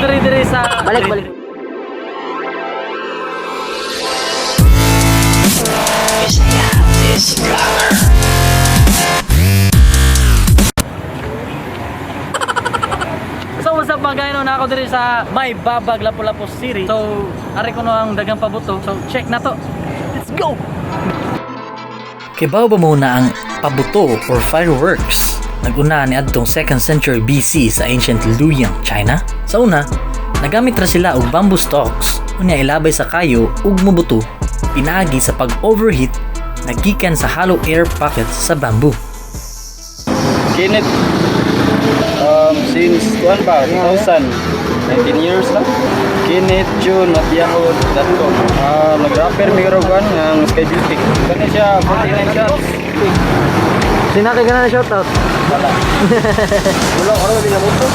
diri sa Balik. So what's up mga gayon, na ako diri sa May Babag Lapu-Lapu City. So ari ko no ang dagang pabuto. So check na to. Let's go. Kibaw ba muna ang pabuto or fireworks? Nag-una ni adtong 2nd century BC sa ancient Luoyang, China. Sa una, nagamit ra sila og bamboo stalks unya ilabay sa kayo ug mubuto. Pinaagi sa pag-overheat naggikan sa hollow air pockets sa bamboo. Kinit since kuan ba 2000 19 years na Kinit June at yahoo.com nag-rapper mi kuan ng Sky Beauty kani siya 49 shots Sinakay ka na shoutout. wala wala ba binabuto.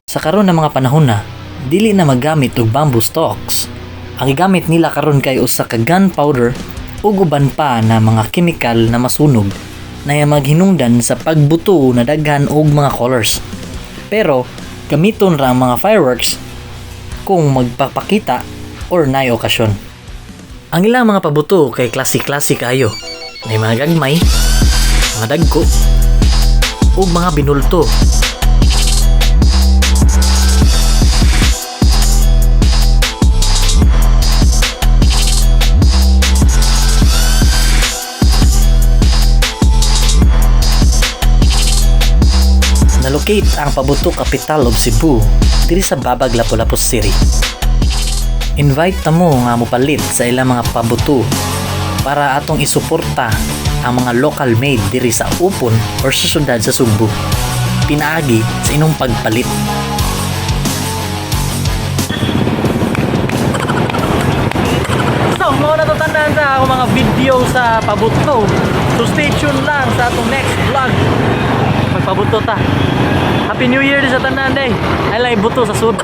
Sa karon na mga panahon na, dili na magamit og bamboo stalks. Ang gigamit nila karon kay usa ka gunpowder ug uban pa na mga chemical na masunog na maghinungdan sa pagbuto na daghan og mga colors. Pero gamiton ra ang mga fireworks kung magpapakita or nay okasyon. Ang ilang mga pabuto kay klase-klase kayo. May mga gagmay, mga dagko, ug mga binulto. Nalocate ang pabuto capital of Cebu diri sa Babag Lapu-Lapu City. Invite ta mo nga mopalit sa ilang mga pabuto para atong isuporta ang mga local made diri sa Upon or sa syudad sa Sugbo. Pinaagi sa inyong pagpalit. So mo na to tandaan sa akong mga video sa pabuto. So stay tuned lang sa atong next vlog. Magpabuto ta. Happy New Year sa tanan day. I like buto sa sud.